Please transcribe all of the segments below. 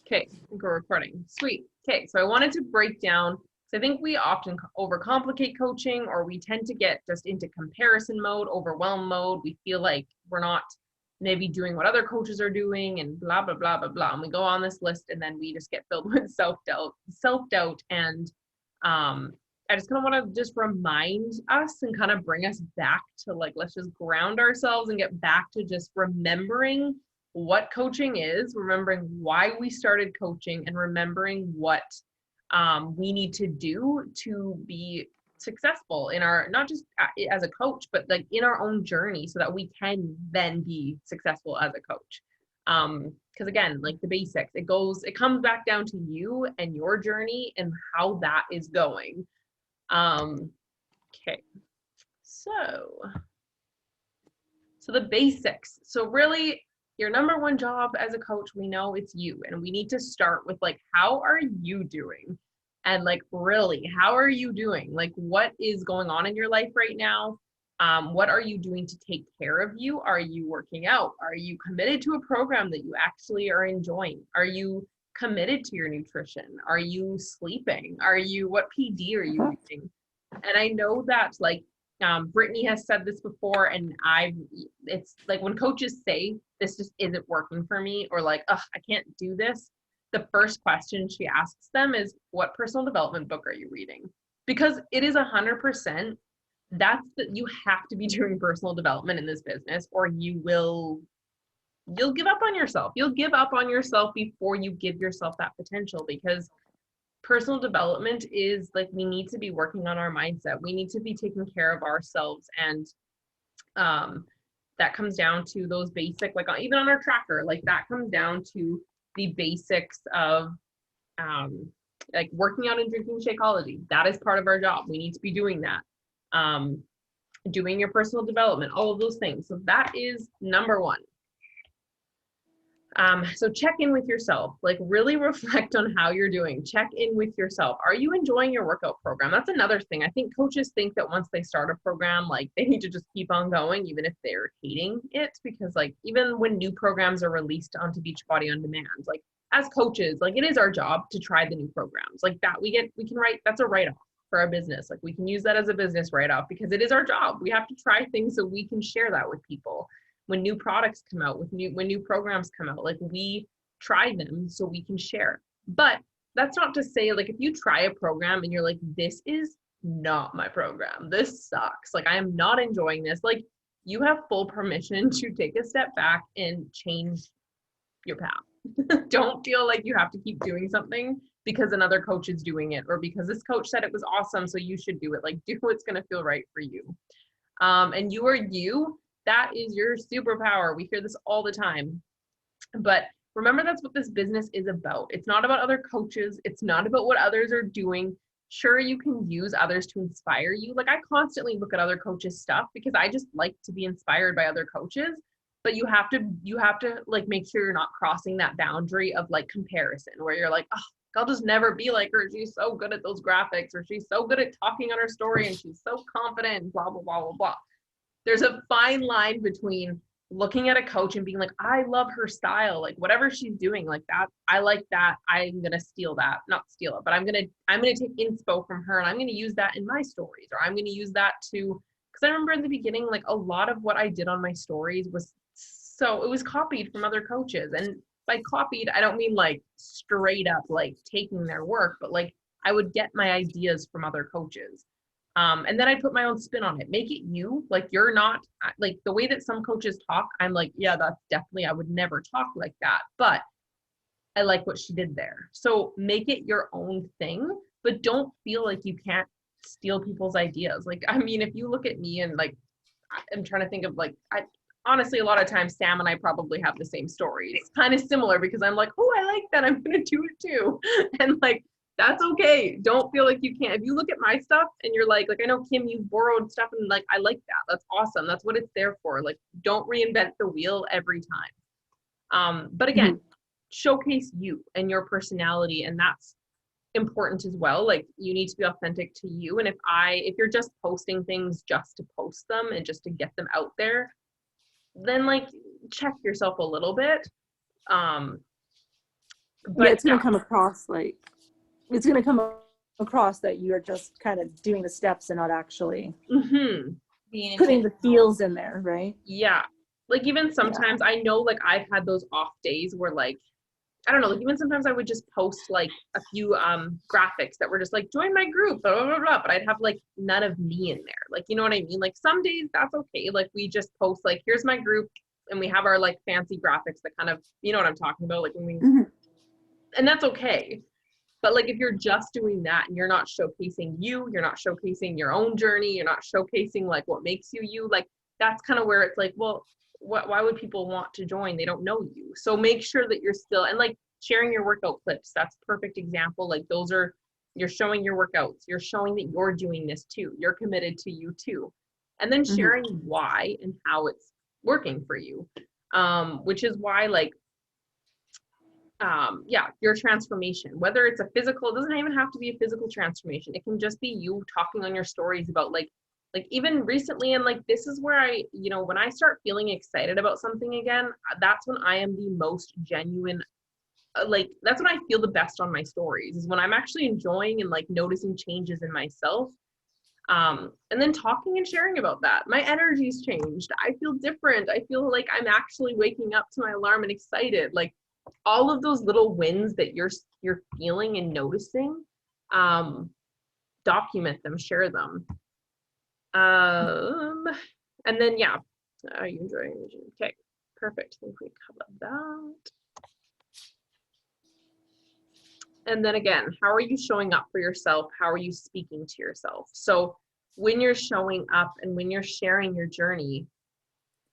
Okay, I think we're recording. Sweet. Okay, so I wanted to break down, so I think we often overcomplicate coaching, or we tend to get just into comparison mode, overwhelm mode. We feel like we're not maybe doing what other coaches are doing and blah, blah, blah, blah, blah. And we go on this list and then we just get filled with self-doubt. And I just kind of want to just remind us and kind of bring us back to like, let's just ground ourselves and get back to just remembering what coaching is, remembering why we started coaching, and remembering what we need to do to be successful in our, not just as a coach, but like in our own journey so that we can then be successful as a coach. Because again, like the basics, it comes back down to you and your journey and how that is going. Okay, so the basics. So really, your number one job as a coach, we know it's you, and we need to start with like, how are you doing? And like, really, how are you doing? Like, what is going on in your life right now? What are you doing to take care of you? Are you working out? Are you committed to a program that you actually are enjoying? Are you committed to your nutrition? Are you sleeping? What PD are you using? And I know that like Brittany has said this before, and it's like when coaches say this just isn't working for me, or like, ugh, I can't do this. The first question she asks them is, what personal development book are you reading? Because it is 100%, you have to be doing personal development in this business, or you'll give up on yourself. You'll give up on yourself before you give yourself that potential, because personal development is like, we need to be working on our mindset. We need to be taking care of ourselves. And that comes down to those basic, like even on our tracker, like that comes down to the basics of like working out and drinking Shakeology. That is part of our job. We need to be doing that. Doing your personal development, all of those things. So that is number one. So check in with yourself, like really reflect on how you're doing. Check in with yourself. Are you enjoying your workout program? That's another thing. I think coaches think that once they start a program, like they need to just keep on going, even if they're hating it, because like even when new programs are released onto Beachbody On Demand, like as coaches, like it is our job to try the new programs like that. We can write, that's a write-off for our business. Like we can use that as a business write-off because it is our job. We have to try things so we can share that with people. When new products come out, when new programs come out, like we try them so we can share. But that's not to say like if you try a program and you're like, this is not my program, this sucks, like I am not enjoying this, like you have full permission to take a step back and change your path. Don't feel like you have to keep doing something because another coach is doing it, or because this coach said it was awesome so you should do it. Like do what's going to feel right for you. And you are you. That is your superpower. We hear this all the time. But remember, that's what this business is about. It's not about other coaches. It's not about what others are doing. Sure, you can use others to inspire you. Like I constantly look at other coaches' stuff because I just like to be inspired by other coaches. But you have to like make sure you're not crossing that boundary of like comparison where you're like, oh, I'll just never be like her. She's so good at those graphics, or she's so good at talking on her story, and she's so confident, blah, blah, blah, blah, blah. There's a fine line between looking at a coach and being like, I love her style, like whatever she's doing, like that, I like that, I'm gonna steal that, not steal it, but I'm gonna take inspo from her and I'm gonna use that in my stories, or I'm gonna use that to, because I remember in the beginning, like a lot of what I did on my stories was, so it was copied from other coaches. And by copied, I don't mean like straight up like taking their work, but like I would get my ideas from other coaches. And then I put my own spin on it. Make it you. Like you're not like the way that some coaches talk. I'm like, yeah, that's definitely, I would never talk like that. But I like what she did there. So make it your own thing, but don't feel like you can't steal people's ideas. Like, I mean, if you look at me and like, I'm trying to think of like, honestly, a lot of times Sam and I probably have the same stories. It's kind of similar because I'm like, oh, I like that, I'm going to do it too. And like, that's okay. Don't feel like you can't. If you look at my stuff and you're like, I know Kim, you borrowed stuff and like, I like that. That's awesome. That's what it's there for. Like, don't reinvent the wheel every time. But again, showcase you and your personality. And that's important as well. Like you need to be authentic to you. And if you're just posting things just to post them and just to get them out there, then like check yourself a little bit. Yeah, But it's going to come across like, it's going to come across that you're just kind of doing the steps and not actually Being putting intentional. the feels in there, right? yeah, like even Yeah. sometimes I know like I've had those off days where like I don't know, like even sometimes I would just post like a few graphics that were just like join my group, blah, blah, blah, blah, but I'd have like none of me in there. Like, you know what I mean? Like some days that's okay. Like we just post like here's my group and we have our like fancy graphics that kind of, you know what I'm talking about? Like when we and that's okay. But like if you're just doing that and you're not showcasing you, you're not showcasing your own journey, you're not showcasing like what makes you you, like that's kind of where it's like, well, why would people want to join? They don't know you. So make sure that you're still and like sharing your workout clips. That's a perfect example. Like those are you're showing your workouts. You're showing that you're doing this too. You're committed to you too. And then sharing why and how it's working for you. Which is why like yeah, your transformation, whether it's a physical, it doesn't even have to be a physical transformation. It can just be you talking on your stories about like even recently. And like, this is where I, you know, when I start feeling excited about something again, that's when I am the most genuine. Like, that's when I feel the best on my stories is when I'm actually enjoying and like noticing changes in myself. And then talking and sharing about that. My energy's changed. I feel different. I feel like I'm actually waking up to my alarm and excited. Like, all of those little wins that you're feeling and noticing, document them, share them. And then yeah, are you enjoying the gym? Okay, perfect. I think we covered that. And then again, how are you showing up for yourself? How are you speaking to yourself? So when you're showing up and when you're sharing your journey,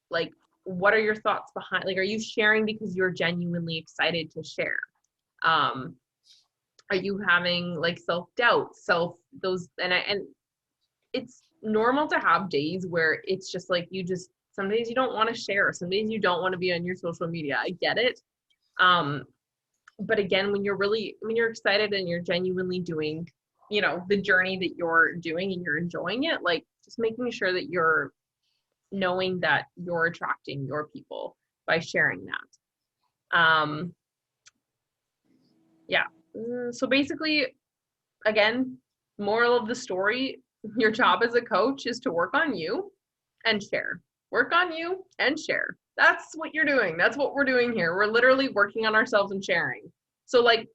like what are your thoughts behind, like are you sharing because you're genuinely excited to share? Are you having like self-doubt, those and it's normal to have days where it's just like you just some days you don't want to share, some days you don't want to be on your social media. I get it. But again, when you're excited and you're genuinely doing, you know, the journey that you're doing and you're enjoying it, like just making sure that you're knowing that you're attracting your people by sharing that. Yeah. So basically, again, moral of the story, your job as a coach is to work on you and share. Work on you and share. That's what you're doing. That's what we're doing here. We're literally working on ourselves and sharing. So like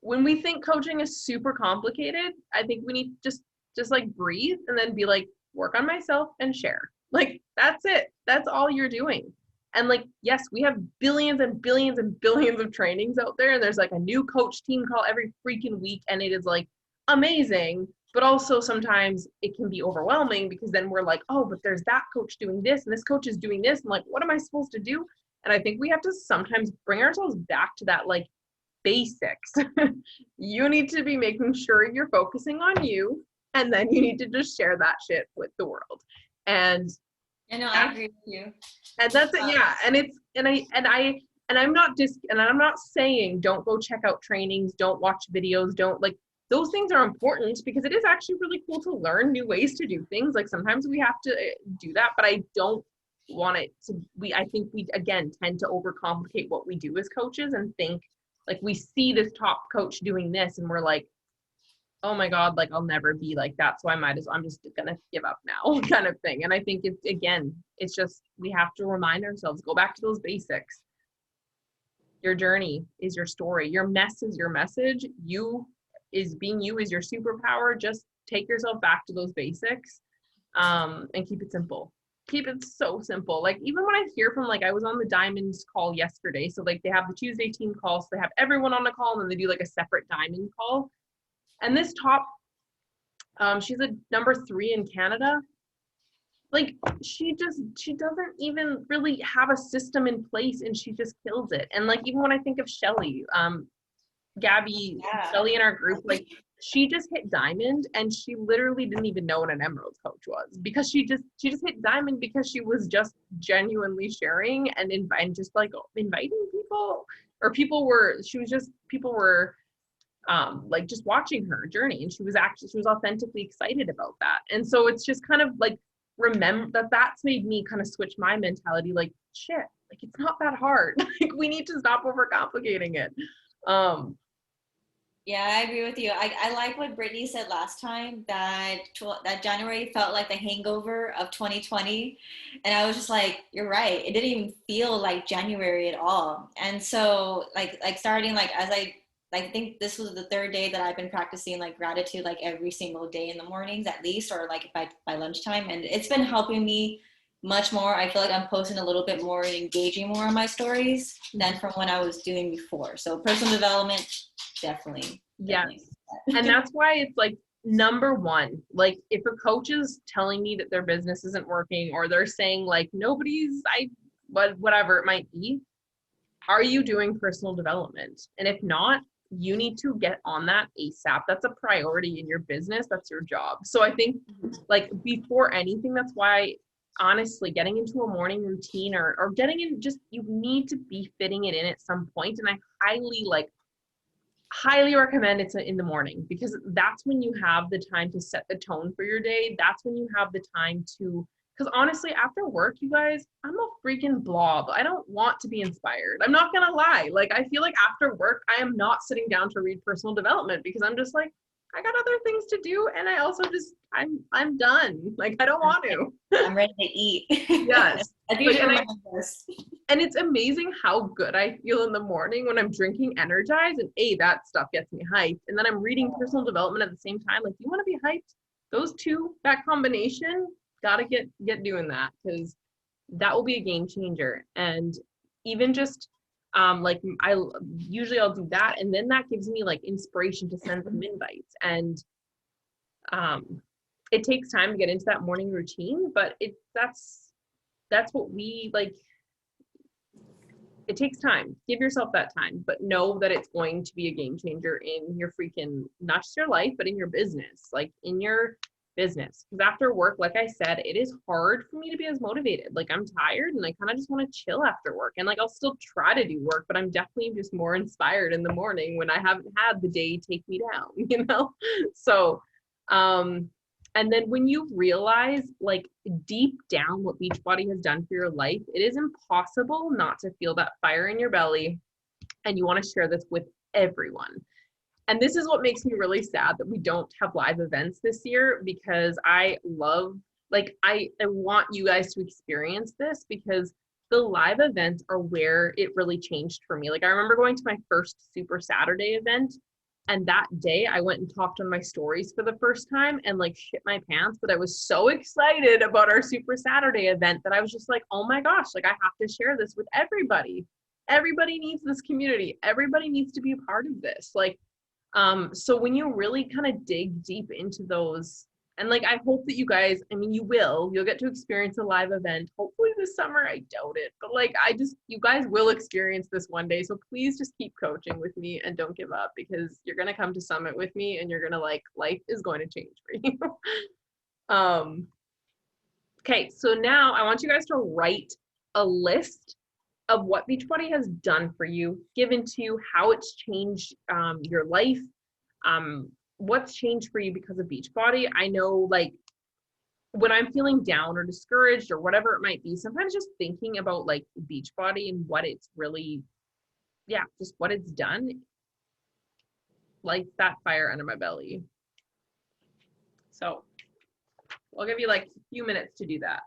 when we think coaching is super complicated, I think we need to just like breathe and then be like, work on myself and share. Like that's it. That's all you're doing. And like, yes, we have billions and billions and billions of trainings out there. And there's like a new coach team call every freaking week. And it is like amazing. But also sometimes it can be overwhelming because then we're like, oh, but there's that coach doing this and this coach is doing this. And like, what am I supposed to do? And I think we have to sometimes bring ourselves back to that like basics. You need to be making sure you're focusing on you. And then you need to just share that shit with the world. And I know, I agree with you. And that's it, yeah. And it's and I'm not saying don't go check out trainings, don't watch videos, don't like those things are important because it is actually really cool to learn new ways to do things. Like sometimes we have to do that, but I don't want it to I think we again tend to overcomplicate what we do as coaches and think like we see this top coach doing this and we're like, oh my God, like I'll never be like that. So I'm just gonna give up now kind of thing. And I think it's just, we have to remind ourselves, go back to those basics. Your journey is your story. Your mess is your message. Being you is your superpower. Just take yourself back to those basics and keep it simple. Keep it so simple. Like even when I hear from like, I was on the Diamonds call yesterday. So like they have the Tuesday team call. So they have everyone on the call and then they do like a separate Diamond call. And this top, she's a number 3 in Canada. Like she doesn't even really have a system in place and she just kills it. And like, even when I think of Shelly, Gabby, Shelly in our group, like she just hit Diamond and she literally didn't even know what an Emerald coach was because she just hit Diamond because she was just genuinely sharing and just like inviting people, or people were like just watching her journey and she was authentically excited about that. And so it's just kind of like remember that's made me kind of switch my mentality, like shit, like it's not that hard. Like we need to stop overcomplicating it. Um, Yeah, I agree with you. I like what Brittany said last time that that January felt like the hangover of 2020, and I was just like, you're right. It didn't even feel like January at all. And so like starting like as I think this was the third day that I've been practicing like gratitude like every single day in the mornings at least, or like by lunchtime, and it's been helping me much more. I feel like I'm posting a little bit more and engaging more on my stories than from when I was doing before. So personal development definitely. yes. Definitely. And that's why it's like number one, like if a coach is telling me that their business isn't working or they're saying like whatever it might be, are you doing personal development? And if not, you need to get on that ASAP. That's a priority in your business. That's your job. So I think like before anything, that's why honestly getting into a morning routine or getting in, just you need to be fitting it in at some point. And I highly recommend it's in the morning, because that's when you have the time to set the tone for your day. That's when you have the time to, because honestly, after work, you guys, I'm a freaking blob. I don't want to be inspired. I'm not gonna lie. Like, I feel like after work, I am not sitting down to read personal development, because I'm just like, I got other things to do, and I also just I'm done. Like, I don't want to. I'm ready to eat. Yes. I think Like, you should and remind us. and it's amazing how good I feel in the morning when I'm drinking Energize, and that stuff gets me hyped. And then I'm reading personal development at the same time. Like, you want to be hyped? Those two, that combination, gotta get doing that, because that will be a game changer. And even just like I'll do that, and then that gives me like inspiration to send some invites. And it takes time to get into that morning routine, but that's what we like. It takes time. Give yourself that time, but know that it's going to be a game changer in your freaking, not just your life, but in your business, like in your business. Because after work, like I said, it is hard for me to be as motivated. Like, I'm tired and I kind of just want to chill after work. And like, I'll still try to do work, but I'm definitely just more inspired in the morning when I haven't had the day take me down, you know? So, and then when you realize like deep down what Beachbody has done for your life, it is impossible not to feel that fire in your belly. And you want to share this with everyone. And this is what makes me really sad that we don't have live events this year, because I love, like, I want you guys to experience this, because the live events are where it really changed for me. Like, I remember going to my first Super Saturday event, and that day I went and talked on my stories for the first time and like shit my pants, but I was so excited about our Super Saturday event that I was just like, oh my gosh, like I have to share this with everybody. Everybody needs this community. Everybody needs to be a part of this. Like, so when you really kind of dig deep into those, and like, I hope that you guys, I mean, you'll get to experience a live event, hopefully this summer. I doubt it, but like, you guys will experience this one day. So please just keep coaching with me and don't give up, because you're going to come to Summit with me and you're going to like, life is going to change for you. Okay. So now I want you guys to write a list of what Beachbody has done for you, given to you, how it's changed your life, what's changed for you because of Beachbody. I know, like, when I'm feeling down or discouraged or whatever it might be, sometimes just thinking about like Beachbody and what it's really, just what it's done, like that fire under my belly. So I'll give you like a few minutes to do that.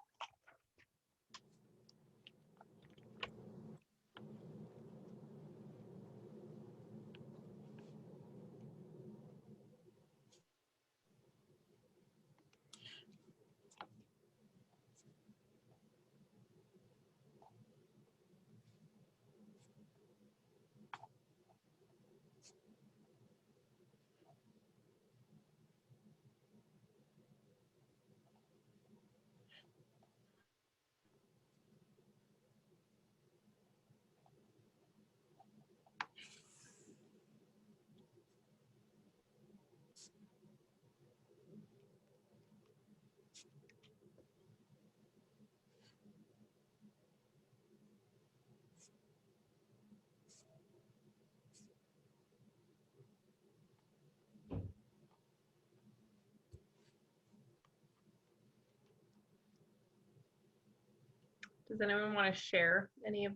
Does anyone want to share anything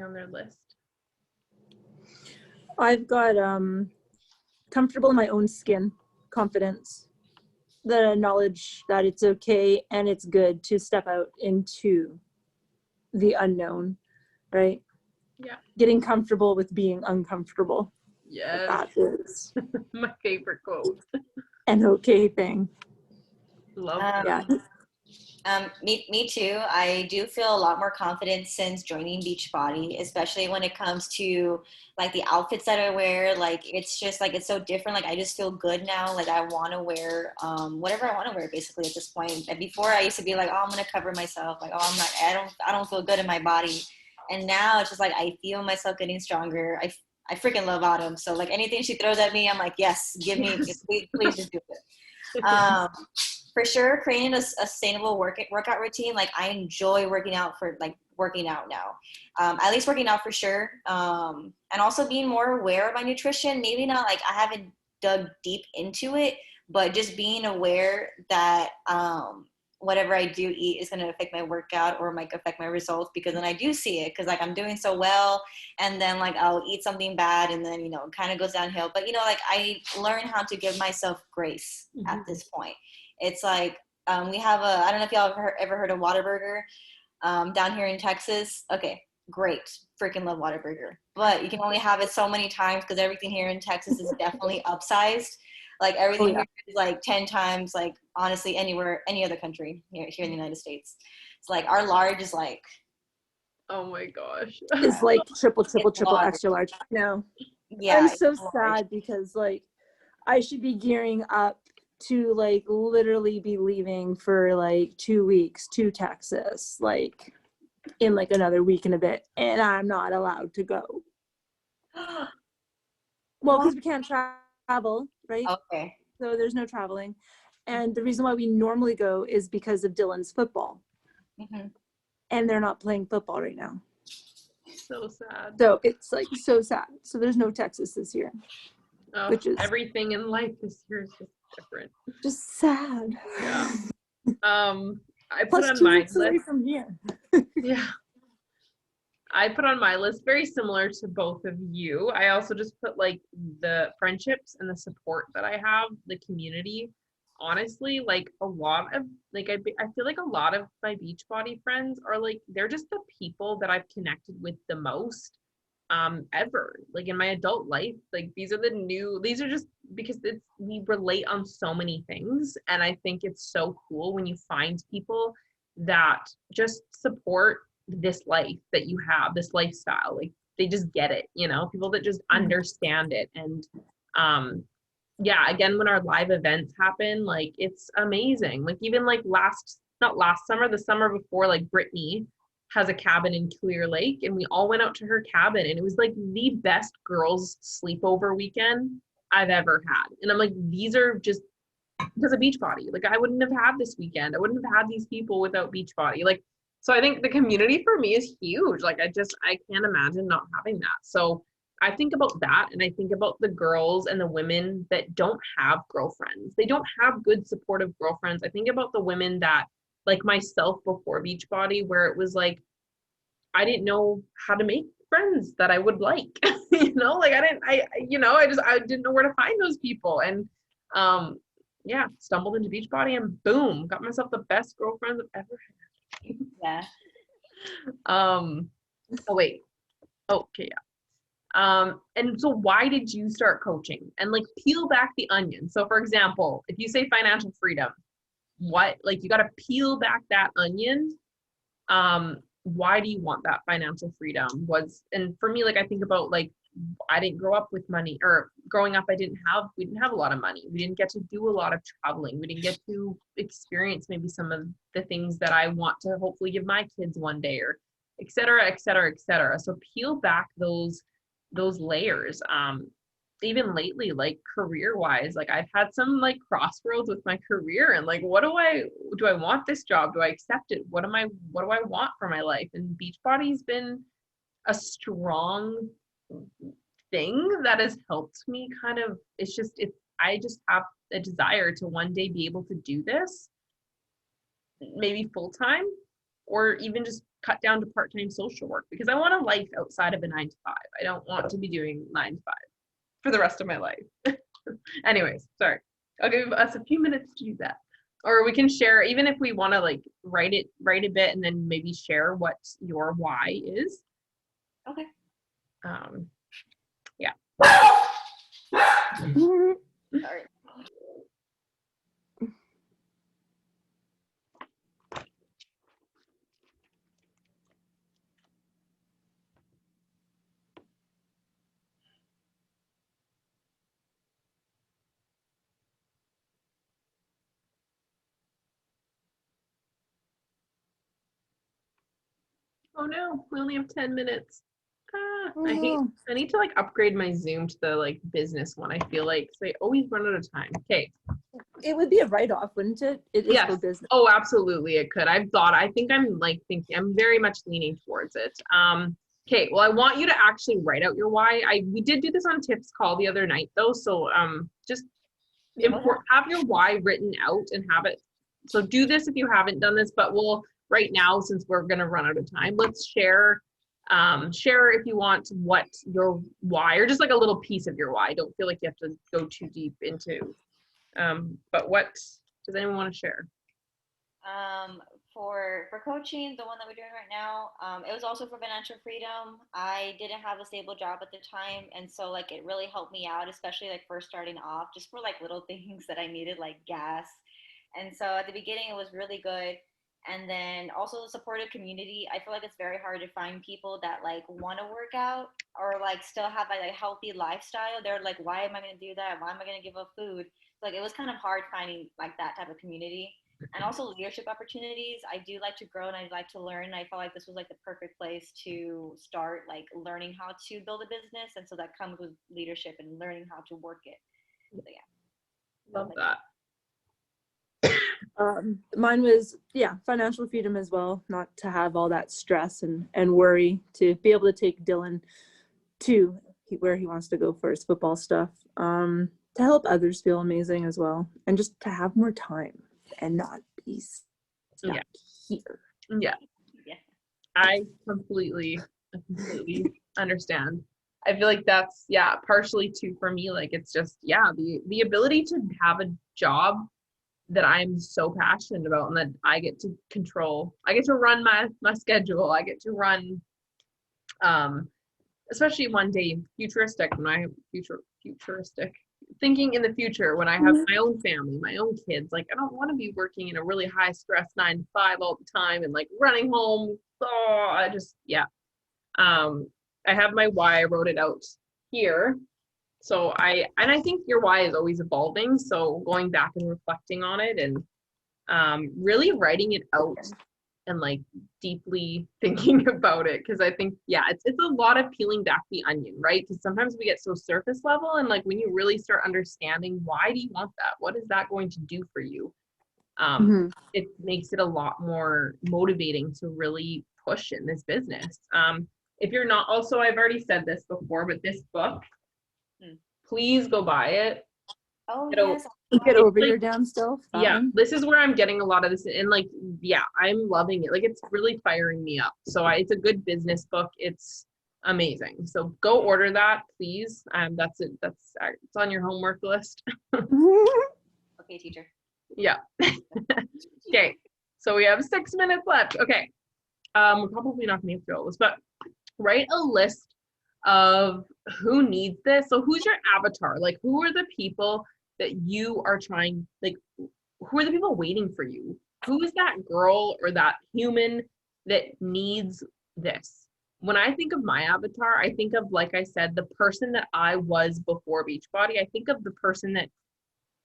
on their list? I've got comfortable in my own skin, confidence, the knowledge that it's okay and it's good to step out into the unknown, right? Yeah. Getting comfortable with being uncomfortable. Yes. That is My favorite quote. an okay thing. Love Yeah. Me too. I do feel a lot more confident since joining Beachbody, especially when it comes to like the outfits that I wear. Like it's just like it's so different. Like I just feel good now. Like I want to wear whatever I want to wear basically at this point. And before I used to be like, oh, I'm gonna cover myself. Like, oh, I don't feel good in my body. And now it's just like I feel myself getting stronger. I freaking love Autumn. So like anything she throws at me, I'm like, yes, give me, please just do it. For sure, creating a sustainable workout routine. Like I enjoy working out now. At least working out for sure. And also being more aware of my nutrition. Maybe not like I haven't dug deep into it, but just being aware that whatever I do eat is going to affect my workout or might affect my results, because then I do see it because like I'm doing so well and then like I'll eat something bad and then, it kind of goes downhill. But, like I learn how to give myself grace at this point. It's like we have I don't know if y'all have ever heard of Whataburger down here in Texas. Okay, great. Freaking love Whataburger. But you can only have it so many times because everything here in Texas is definitely upsized. Like everything here is like 10 times, like honestly, any other country here in the United States. It's like our large is like. Oh my gosh. It's like triple extra large. No. Yeah. I'm so sad because like I should be gearing up to like literally be leaving for like 2 weeks to Texas, like in like another week and a bit, and I'm not allowed to go. Well, because we can't travel, right? Okay. So there's no traveling. And the reason why we normally go is because of Dylan's football. Mm-hmm. And they're not playing football right now. So sad. So it's like so sad. So there's no Texas this year. Which is everything in life this year is just different. Just sad. Yeah. I put Plus on 2 my weeks away list. from here. Yeah. I put on my list very similar to both of you. I also just put like the friendships and the support that I have, the community. Honestly, like a lot of like I feel like a lot of my Beachbody friends are like they're just the people that I've connected with the most ever, like in my adult life. Like these are just because we relate on so many things, and I think it's so cool when you find people that just support this life that you have, this lifestyle. Like they just get it, people that just understand it. And yeah, again, when our live events happen, like it's amazing. Like even like not last summer, the summer before, like Brittany has a cabin in Clear Lake, and we all went out to her cabin, and it was like the best girls sleepover weekend I've ever had. And I'm like, these are just because of Beachbody. Like I wouldn't have had this weekend. I wouldn't have had these people without Beachbody. Like, so I think the community for me is huge. Like I can't imagine not having that. So I think about that, and I think about the girls and the women that don't have girlfriends. They don't have good supportive girlfriends. I think about the women that, like myself before Beachbody, where it was like, I didn't know how to make friends that I would like, like I didn't know where to find those people. And yeah, stumbled into Beachbody and boom, got myself the best girlfriends I've ever had. Yeah. Oh wait. Okay, yeah. And so why did you start coaching? And like peel back the onion. So for example, if you say financial freedom, what, like you got to peel back that onion. Why do you want that financial freedom? And for me, like I think about like I didn't grow up with money, or growing up we didn't have a lot of money. We didn't get to do a lot of traveling. We didn't get to experience maybe some of the things that I want to hopefully give my kids one day, or et cetera, et cetera, et cetera. So peel back those layers. Even lately, like career wise, like I've had some like crossroads with my career, and like do I want this job? Do I accept it? What do I want for my life? And Beachbody's been a strong thing that has helped me kind of, I just have a desire to one day be able to do this maybe full time, or even just cut down to part-time social work because I want a life outside of a 9 to 5. I don't want to be doing 9 to 5 for the rest of my life. Anyways, sorry. I'll give us a few minutes to do that. Or we can share, even if we want to like write a bit and then maybe share what your why is. Okay. Yeah. Sorry. Oh no, we only have 10 minutes. Oh, I need to like upgrade my Zoom to the like business one. I feel like so I always run out of time. Okay. it would be a write-off, wouldn't it? It is for Yes. business. Oh, absolutely. It could. I think I'm like thinking. I'm very much leaning towards it. Okay. Well, I want you to actually write out your why. We did do this on Tips call the other night though. So just have your why written out and have it. So do this if you haven't done this. But we'll right now since we're gonna run out of time. Let's share if you want what your why or just like a little piece of your why. Don't feel like you have to go too deep into but what does anyone want to share? For coaching, the one that we're doing right now, it was also for financial freedom. I didn't have a stable job at the time, and so like it really helped me out, especially like first starting off, just for like little things that I needed, like gas. And so at the beginning, it was really good. And then also the supportive community. I feel like it's very hard to find people that like want to work out or like still have like a healthy lifestyle. They're like, why am I going to do that? Why am I going to give up food? Like it was kind of hard finding like that type of community. And also leadership opportunities. I do like to grow and I like to learn. I felt like this was like the perfect place to start like learning how to build a business. And so that comes with leadership and learning how to work it. So yeah. Love that. Mine was financial freedom as well, not to have all that stress and worry, to be able to take Dylan to where he wants to go for his football stuff, to help others feel amazing as well, and just to have more time and not be stuck here. Yeah. I completely understand. I feel like that's partially too for me. Like it's just the ability to have a job that I'm so passionate about and that I get to control. I get to run my schedule. I get to run especially one day futuristic when I have futuristic thinking in the future when I have my own family, my own kids. Like I don't want to be working in a really high stress 9 to 5 all the time and like running home. I have my why. I wrote it out here. So I think your why is always evolving. So going back and reflecting on it and really writing it out and like deeply thinking about it. Cause I think, it's a lot of peeling back the onion, right? Because sometimes we get so surface level and like when you really start understanding why do you want that? What is that going to do for you? It makes it a lot more motivating to really push in this business. If you're not, also, I've already said this before, but this book, please go buy it. Oh, yes. Get over your damn self. This is where I'm getting a lot of this. And like, I'm loving it. Like, it's really firing me up. So it's a good business book. It's amazing. So go order that, please. That's it. It's on your homework list. Okay, teacher. Yeah. Okay. So we have 6 minutes left. Okay. We're probably not going to get through all this, but write a list of who needs this. So who's your avatar? Like who are the people that you are trying, like who are the people waiting for you? Who is that girl or that human that needs this? When I think of my avatar, I think of, like I said, the person that I was before Beachbody. I think of the person that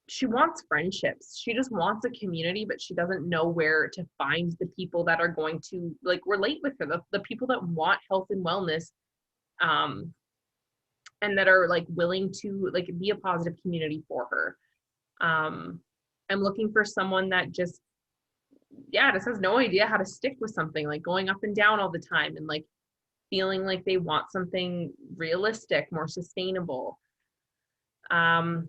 she wants friendships. She just wants a community, but she doesn't know where to find the people that are going to like relate with her, the people that want health and wellness, and that are like willing to like be a positive community for her. I'm looking for someone that just has no idea how to stick with something, like going up and down all the time and like feeling like they want something realistic, more sustainable. I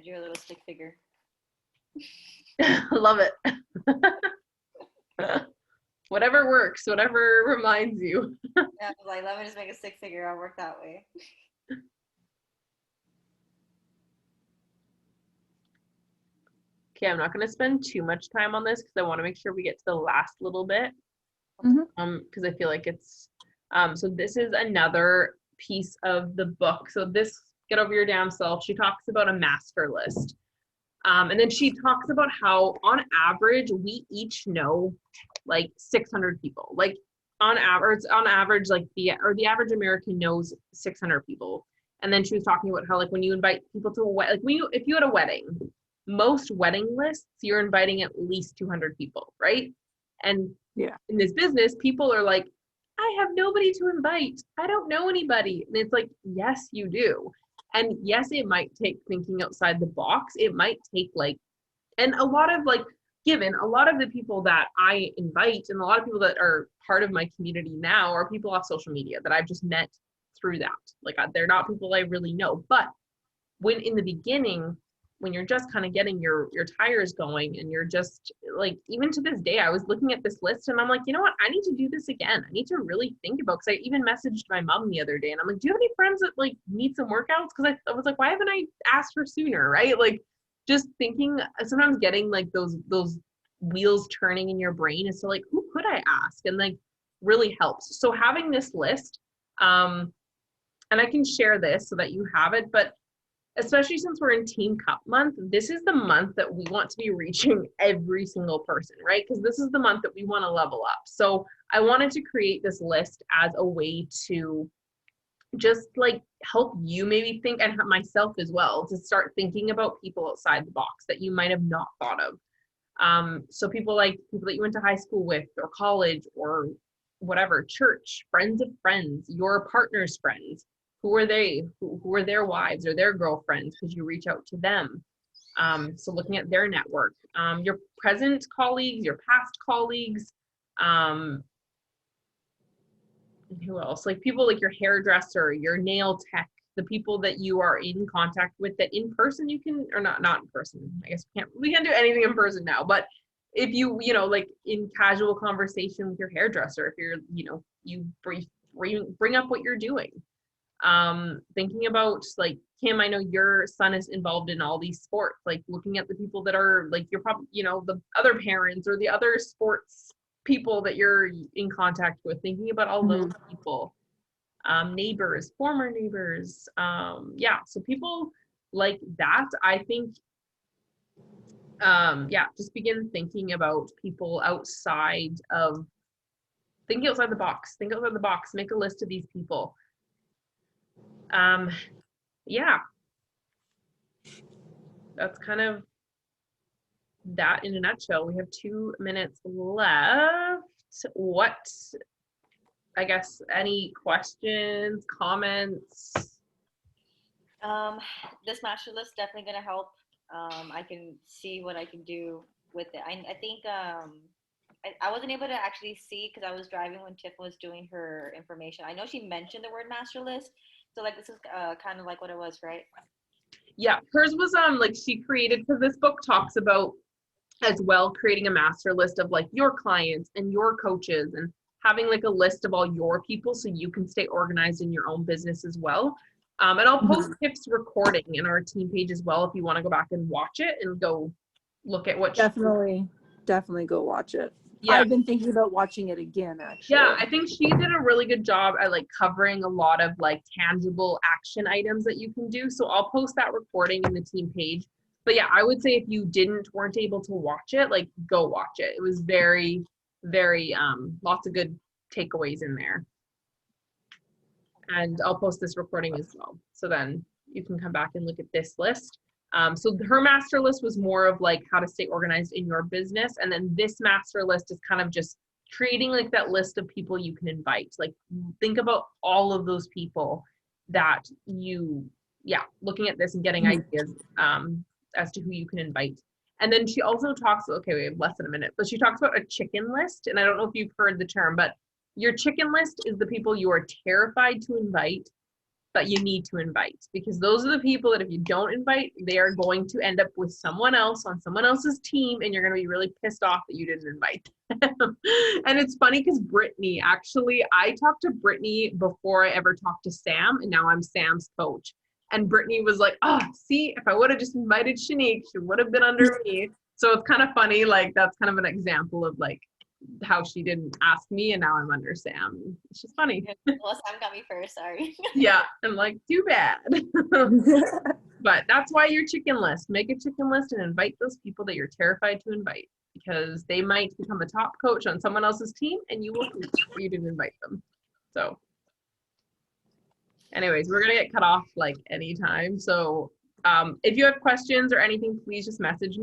drew a little stick figure. Love it. Whatever works, whatever reminds you. Yeah, I was like, let me just make a six-figure. I'll work that way. Okay, I'm not going to spend too much time on this because I want to make sure we get to the last little bit. Because I feel like it's so this is another piece of the book. So this Get Over Your Damn Self, she talks about a master list. And then she talks about how on average we each know like 600 people. Like on average like the average American knows 600 people. And then she was talking about how like when you invite people to if you had a wedding, most wedding lists you're inviting at least 200 people, right? And Yeah. in this business, people are like, I have nobody to invite. I don't know anybody. And it's like, yes, you do. And yes, it might take thinking outside the box. It might take and a lot of given a lot of the people that I invite and a lot of people that are part of my community now are people off social media that I've just met through that. They're not people I really know. But when in the beginning, when you're just kind of getting your tires going and you're just even to this day, I was looking at this list and I'm like, you know what? I need to do this again. I need to really think about, because I even messaged my mom the other day and I'm like, do you have any friends that need some workouts? Because I was like, why haven't I asked her sooner? Right? Just thinking, sometimes getting those wheels turning in your brain as to who could I ask? And really helps. So having this list, and I can share this so that you have it, but especially since we're in Team Cup month, this is the month that we want to be reaching every single person, right? Because this is the month that we want to level up. So I wanted to create this list as a way to just help you maybe think, and myself as well, to start thinking about people outside the box that you might have not thought of. So people that you went to high school with or college or whatever, church, friends of friends, your partner's friends. Who are they? Who are their wives or their girlfriends? Because you reach out to them. So looking at their network, your present colleagues, your past colleagues, and who else? People your hairdresser, your nail tech, the people that you are in contact with that in person you can, or not in person. I guess we can't do anything in person now, but if you in casual conversation with your hairdresser, if you're, you bring up what you're doing. Thinking about Kim, I know your son is involved in all these sports, looking at the people that are you're probably, the other parents or the other sports people that you're in contact with, thinking about all those people, neighbors, former neighbors. So people like that, I think, just begin thinking about people thinking outside the box, make a list of these people. That's kind of that in a nutshell. We have 2 minutes left. I guess, any questions, comments? This master list definitely going to help. I can see what I can do with it. I think I wasn't able to actually see because I was driving when Tiff was doing her information. I know she mentioned the word master list. So this is kind of what it was, right? Yeah, hers was she created, because this book talks about as well creating a master list of your clients and your coaches and having a list of all your people so you can stay organized in your own business as well. And I'll post Tiff's recording in our team page as well if you want to go back and watch it and go look at what definitely go watch it. Yeah. I've been thinking about watching it again, actually. Yeah, I think she did a really good job at covering a lot of tangible action items that you can do. So I'll post that recording in the team page. But yeah, I would say if you weren't able to watch it, go watch it. It was very, very lots of good takeaways in there. And I'll post this recording as well. So then you can come back and look at this list. So her master list was more of how to stay organized in your business. And then this master list is kind of just creating that list of people you can invite. Think about all of those people that looking at this and getting ideas as to who you can invite. And then she also talks, okay, we have less than a minute, but she talks about a chicken list. And I don't know if you've heard the term, but your chicken list is the people you are terrified to invite that you need to invite, because those are the people that if you don't invite, they are going to end up with someone else on someone else's team, and you're going to be really pissed off that you didn't invite them. And it's funny because Brittany, actually, I talked to Brittany before I ever talked to Sam, and now I'm Sam's coach. And Brittany was like, oh, see, if I would have just invited Shanique, she would have been under me. So it's kind of funny, like that's kind of an example of like how she didn't ask me and now I'm under Sam. It's just funny. Well, Sam got me first, sorry. Yeah, I'm like, too bad. But that's why your chicken list. Make a chicken list and invite those people that you're terrified to invite, because they might become a top coach on someone else's team and you will hate that you didn't invite them. So anyways, we're gonna get cut off like anytime. So if you have questions or anything, please just message me.